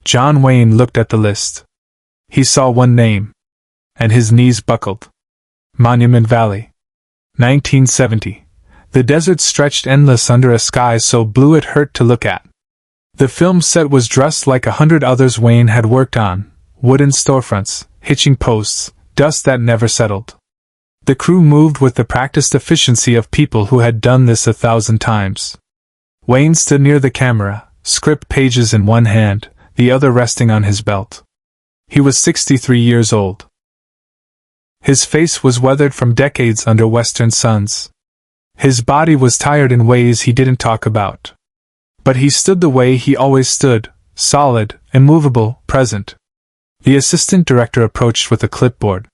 John Wayne looked at the list. He saw one name, and his knees buckled. Monument Valley. 1970. The desert stretched endless under a sky so blue it hurt to look at. The film set was dressed like 100 others Wayne had worked on, wooden storefronts, hitching posts, dust that never settled. The crew moved with the practiced efficiency of people who had done this 1,000 times. Wayne stood near the camera, script pages in one hand, the other resting on his belt. He was 63 years old. His face was weathered from decades under western suns. His body was tired in ways he didn't talk about. But he stood the way he always stood, solid, immovable, present. The assistant director approached with a clipboard.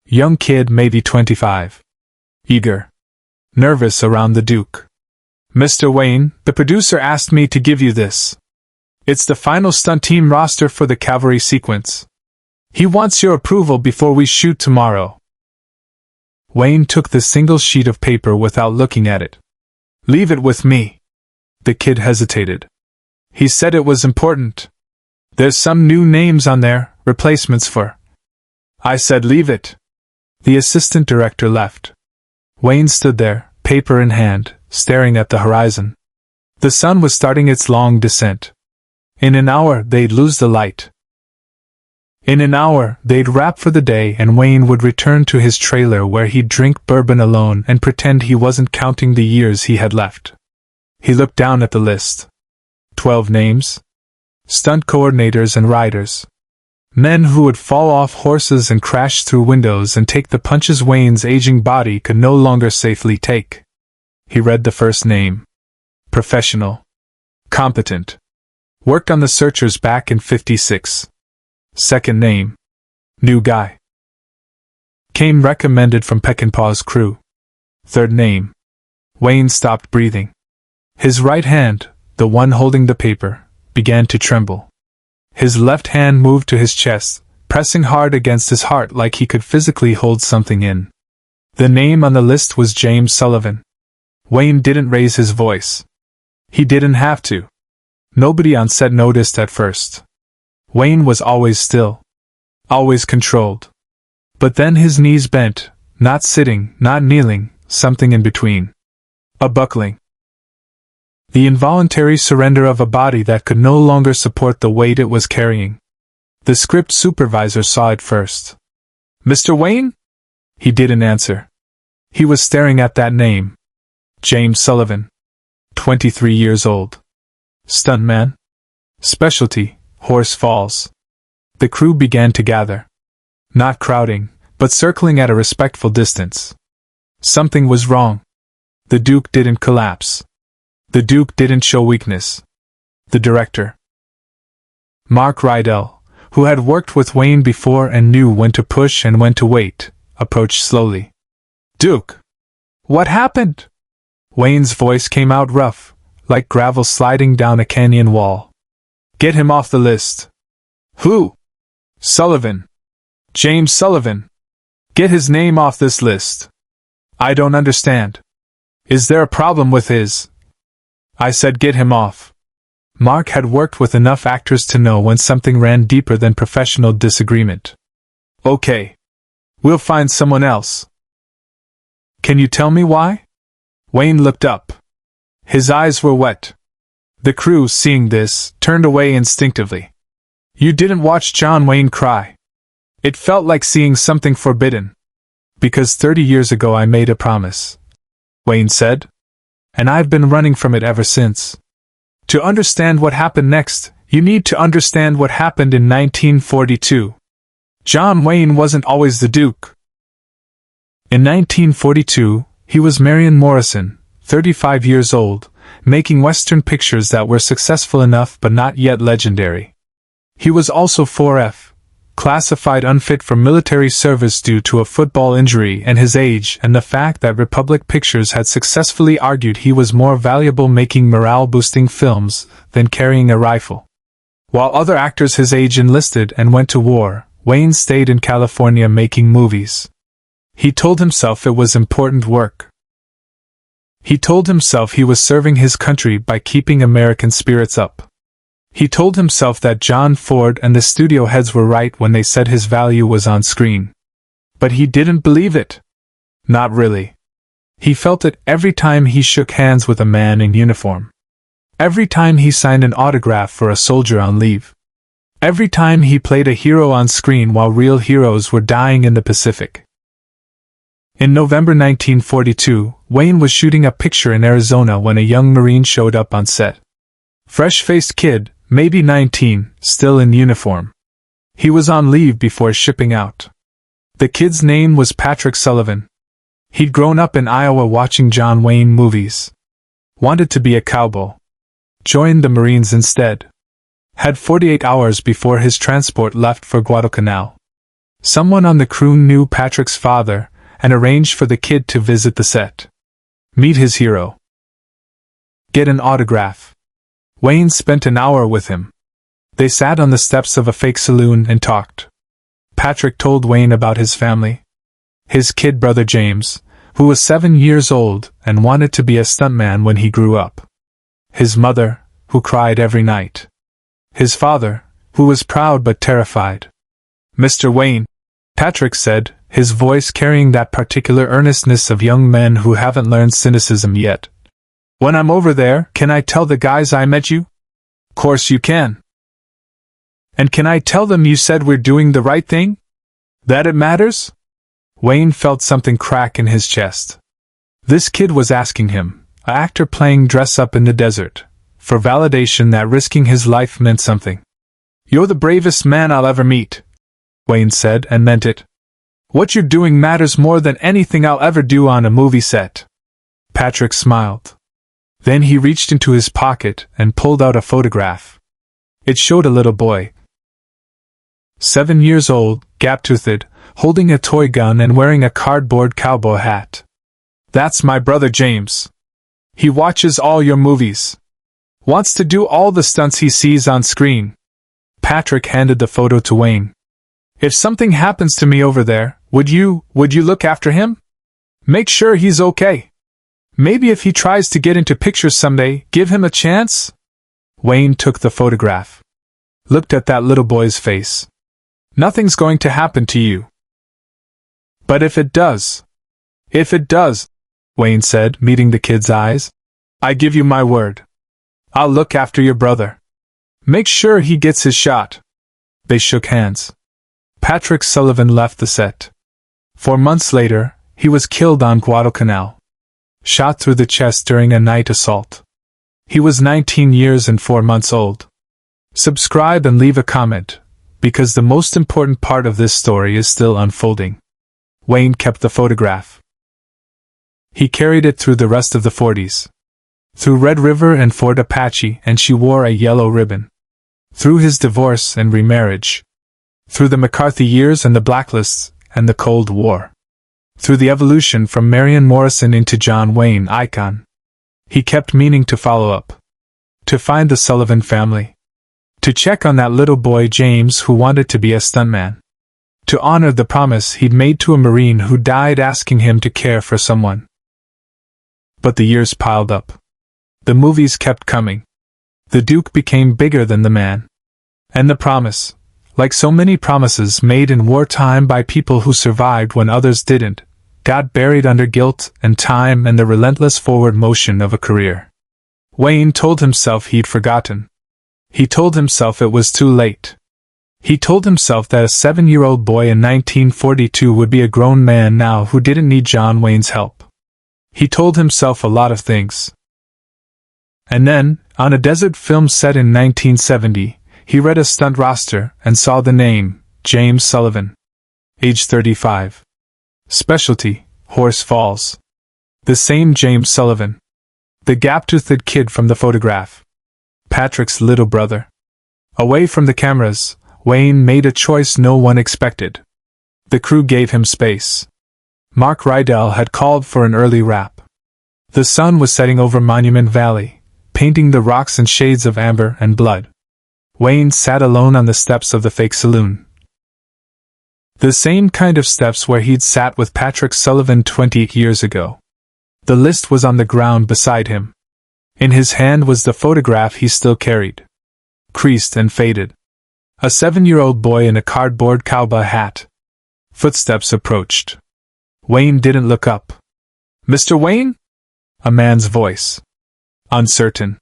Young kid, maybe 25. Eager. Nervous around the Duke. Mr. Wayne, the producer asked me to give you this. It's the final stunt team roster for the cavalry sequence. He wants your approval before we shoot tomorrow. Wayne took the single sheet of paper without looking at it. Leave it with me. The kid hesitated. He said it was important. There's some new names on there, replacements for. I said leave it. The assistant director left. Wayne stood there, paper in hand, staring at the horizon. The sun was starting its long descent. In an hour, they'd lose the light. In an hour, they'd wrap for the day and Wayne would return to his trailer where he'd drink bourbon alone and pretend he wasn't counting the years he had left. He looked down at the list. 12 names. Stunt coordinators and riders. Men who would fall off horses and crash through windows and take the punches Wayne's aging body could no longer safely take. He read the first name. Professional. Competent. Worked on the Searchers back in '56. Second name. New guy. Came recommended from Peckinpah's crew. Third name. Wayne stopped breathing. His right hand, the one holding the paper, began to tremble. His left hand moved to his chest, pressing hard against his heart like he could physically hold something in. The name on the list was James Sullivan. Wayne didn't raise his voice. He didn't have to. Nobody on set noticed at first. Wayne was always still. Always controlled. But then his knees bent, not sitting, not kneeling, something in between. A buckling. The involuntary surrender of a body that could no longer support the weight it was carrying. The script supervisor saw it first. Mr. Wayne? He didn't answer. He was staring at that name. James Sullivan. 23 years old. Stuntman. Specialty, horse falls. The crew began to gather. Not crowding, but circling at a respectful distance. Something was wrong. The Duke didn't collapse. The Duke didn't show weakness. The director, Mark Rydell, who had worked with Wayne before and knew when to push and when to wait, approached slowly. Duke! What happened? Wayne's voice came out rough, like gravel sliding down a canyon wall. Get him off the list. Who? Sullivan. James Sullivan. Get his name off this list. I don't understand. Is there a problem with his? I said get him off. Mark had worked with enough actors to know when something ran deeper than professional disagreement. Okay. We'll find someone else. Can you tell me why? Wayne looked up. His eyes were wet. The crew, seeing this, turned away instinctively. You didn't watch John Wayne cry. It felt like seeing something forbidden. Because 30 years ago I made a promise, Wayne said. And I've been running from it ever since. To understand what happened next, you need to understand what happened in 1942. John Wayne wasn't always the Duke. In 1942, he was Marion Morrison, 35 years old, making Western pictures that were successful enough but not yet legendary. He was also 4F, classified unfit for military service due to a football injury and his age and the fact that Republic Pictures had successfully argued he was more valuable making morale-boosting films than carrying a rifle. While other actors his age enlisted and went to war, Wayne stayed in California making movies. He told himself it was important work. He told himself he was serving his country by keeping American spirits up. He told himself that John Ford and the studio heads were right when they said his value was on screen. But he didn't believe it. Not really. He felt it every time he shook hands with a man in uniform. Every time he signed an autograph for a soldier on leave. Every time he played a hero on screen while real heroes were dying in the Pacific. In November 1942, Wayne was shooting a picture in Arizona when a young Marine showed up on set. Fresh-faced kid, maybe 19, still in uniform. He was on leave before shipping out. The kid's name was Patrick Sullivan. He'd grown up in Iowa watching John Wayne movies. Wanted to be a cowboy. Joined the Marines instead. Had 48 hours before his transport left for Guadalcanal. Someone on the crew knew Patrick's father and arranged for the kid to visit the set. Meet his hero. Get an autograph. Wayne spent an hour with him. They sat on the steps of a fake saloon and talked. Patrick told Wayne about his family. His kid brother James, who was 7 years old and wanted to be a stuntman when he grew up. His mother, who cried every night. His father, who was proud but terrified. Mr. Wayne, Patrick said, his voice carrying that particular earnestness of young men who haven't learned cynicism yet. When I'm over there, can I tell the guys I met you? Course you can. And can I tell them you said we're doing the right thing? That it matters? Wayne felt something crack in his chest. This kid was asking him, an actor playing dress-up in the desert, for validation that risking his life meant something. You're the bravest man I'll ever meet, Wayne said, and meant it. What you're doing matters more than anything I'll ever do on a movie set. Patrick smiled. Then he reached into his pocket and pulled out a photograph. It showed a little boy. 7 years old, gap-toothed, holding a toy gun and wearing a cardboard cowboy hat. That's my brother James. He watches all your movies. Wants to do all the stunts he sees on screen. Patrick handed the photo to Wayne. If something happens to me over there, would you look after him? Make sure he's okay. Maybe if he tries to get into pictures someday, give him a chance? Wayne took the photograph. Looked at that little boy's face. Nothing's going to happen to you. But if it does, Wayne said, meeting the kid's eyes, I give you my word. I'll look after your brother. Make sure he gets his shot. They shook hands. Patrick Sullivan left the set. 4 months later, he was killed on Guadalcanal. Shot through the chest during a night assault. He was 19 years and 4 months old. Subscribe and leave a comment, because the most important part of this story is still unfolding. Wayne kept the photograph. He carried it through the rest of the 40s. Through Red River and Fort Apache, and she wore a yellow ribbon. Through his divorce and remarriage. Through the McCarthy years and the blacklists and the Cold War. Through the evolution from Marion Morrison into John Wayne icon. He kept meaning to follow up. To find the Sullivan family. To check on that little boy James who wanted to be a stuntman. To honor the promise he'd made to a Marine who died asking him to care for someone. But the years piled up. The movies kept coming. The Duke became bigger than the man. And the promise, like so many promises made in wartime by people who survived when others didn't, got buried under guilt and time and the relentless forward motion of a career. Wayne told himself he'd forgotten. He told himself it was too late. He told himself that a 7-year-old boy in 1942 would be a grown man now who didn't need John Wayne's help. He told himself a lot of things. And then, on a desert film set in 1970, he read a stunt roster and saw the name, James Sullivan. Age 35. Specialty, Horse Falls. The same James Sullivan. The gap-toothed kid from the photograph. Patrick's little brother. Away from the cameras, Wayne made a choice no one expected. The crew gave him space. Mark Rydell had called for an early wrap. The sun was setting over Monument Valley, painting the rocks in shades of amber and blood. Wayne sat alone on the steps of the fake saloon. The same kind of steps where he'd sat with Patrick Sullivan 20 years ago. The list was on the ground beside him. In his hand was the photograph he still carried. creased and faded. A 7-year-old boy in a cardboard cowboy hat. Footsteps approached. Wayne didn't look up. "Mr. Wayne?" A man's voice. Uncertain.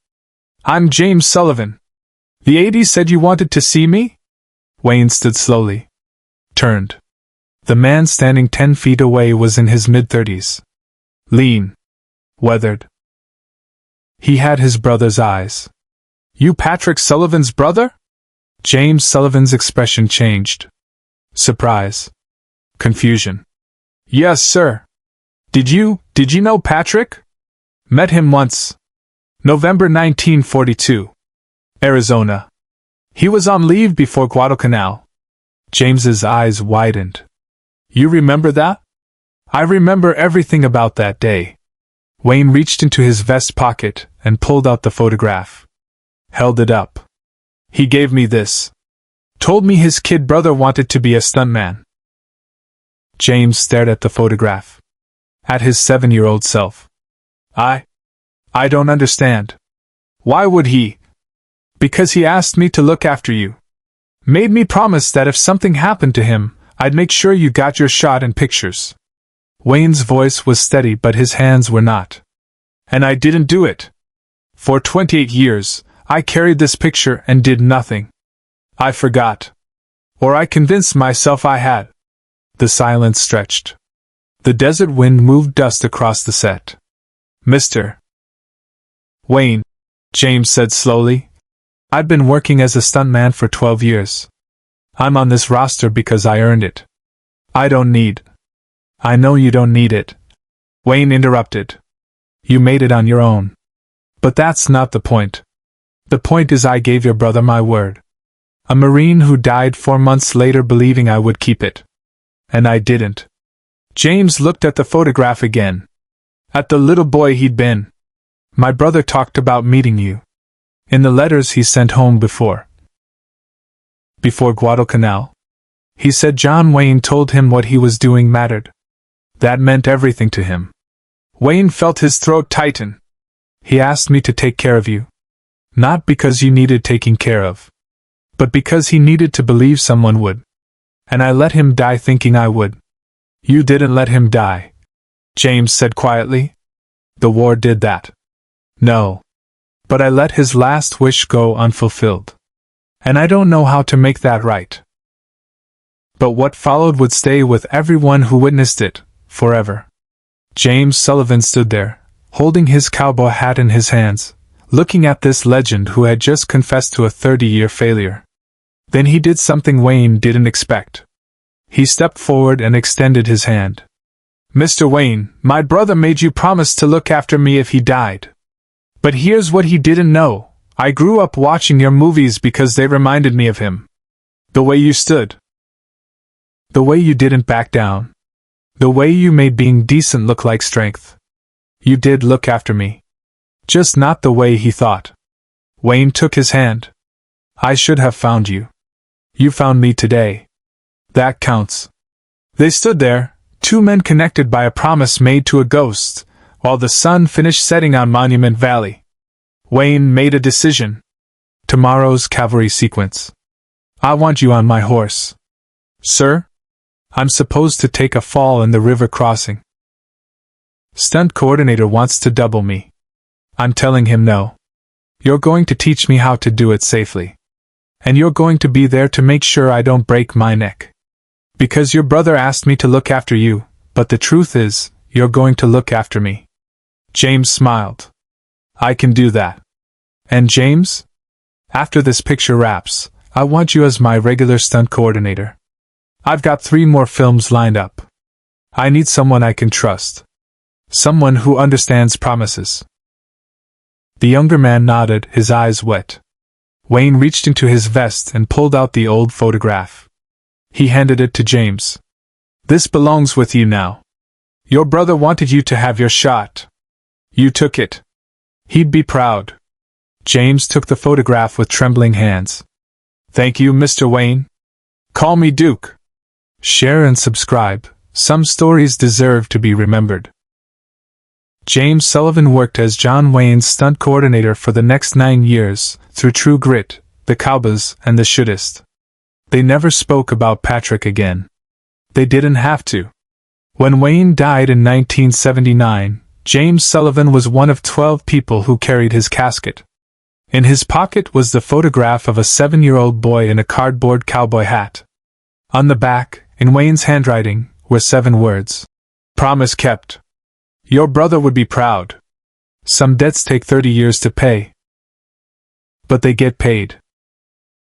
"I'm James Sullivan. The AD said you wanted to see me?" Wayne stood slowly. Turned. The man standing 10 feet away was in his mid-30s. Lean. Weathered. He had his brother's eyes. "You Patrick Sullivan's brother?" James Sullivan's expression changed. Surprise. Confusion. "Yes, sir. Did you know Patrick?" "Met him once. November 1942. Arizona. He was on leave before Guadalcanal." James's eyes widened. "You remember that?" "I remember everything about that day." Wayne reached into his vest pocket and pulled out the photograph. Held it up. "He gave me this. Told me his kid brother wanted to be a stuntman." James stared at the photograph. At his 7-year-old self. I don't understand." "Why would he?" "Because he asked me to look after you. Made me promise that if something happened to him, I'd make sure you got your shot and pictures." Wayne's voice was steady but his hands were not. "And I didn't do it. For 28 years, I carried this picture and did nothing. I forgot. Or I convinced myself I had." The silence stretched. The desert wind moved dust across the set. "Mr. Wayne," James said slowly, "I've been working as a stuntman for 12 years. I'm on this roster because I earned it. I don't need—" "I know you don't need it," Wayne interrupted. "You made it on your own. But that's not the point. The point is I gave your brother my word. A Marine who died 4 months later believing I would keep it. And I didn't." James looked at the photograph again. At the little boy he'd been. "My brother talked about meeting you. In the letters he sent home before Guadalcanal. He said John Wayne told him what he was doing mattered. That meant everything to him." Wayne felt his throat tighten. "He asked me to take care of you. Not because you needed taking care of. But because he needed to believe someone would. And I let him die thinking I would." "You didn't let him die," James said quietly. "The war did that." "No. But I let his last wish go unfulfilled. And I don't know how to make that right." But what followed would stay with everyone who witnessed it, forever. James Sullivan stood there, holding his cowboy hat in his hands, looking at this legend who had just confessed to a 30-year failure. Then he did something Wayne didn't expect. He stepped forward and extended his hand. "Mr. Wayne, my brother made you promise to look after me if he died. But here's what he didn't know. I grew up watching your movies because they reminded me of him. The way you stood. The way you didn't back down. The way you made being decent look like strength. You did look after me. Just not the way he thought." Wayne took his hand. "I should have found you. You found me today. That counts." They stood there, 2 men connected by a promise made to a ghost, while the sun finished setting on Monument Valley. Wayne made a decision. Tomorrow's cavalry sequence. "I want you on my horse." "Sir? I'm supposed to take a fall in the river crossing." "Stunt coordinator wants to double me." "I'm telling him no. You're going to teach me how to do it safely. And you're going to be there to make sure I don't break my neck. Because your brother asked me to look after you, but the truth is, you're going to look after me." James smiled. "I can do that. And James? After this picture wraps, I want you as my regular stunt coordinator. I've got 3 more films lined up. I need someone I can trust. Someone who understands promises." The younger man nodded, his eyes wet. Wayne reached into his vest and pulled out the old photograph. He handed it to James. "This belongs with you now. Your brother wanted you to have your shot. You took it. He'd be proud." James took the photograph with trembling hands. "Thank you, Mr. Wayne. Call me Duke." Share and subscribe. Some stories deserve to be remembered. James Sullivan worked as John Wayne's stunt coordinator for the next 9 years, through true grit, the cowboys, and the shouldest. They never spoke about Patrick again. They didn't have to. When Wayne died in 1979, James Sullivan was one of 12 people who carried his casket. In his pocket was the photograph of a 7-year-old boy in a cardboard cowboy hat. On the back, in Wayne's handwriting, were 7 words. Promise kept. Your brother would be proud. Some debts take 30 years to pay. But they get paid.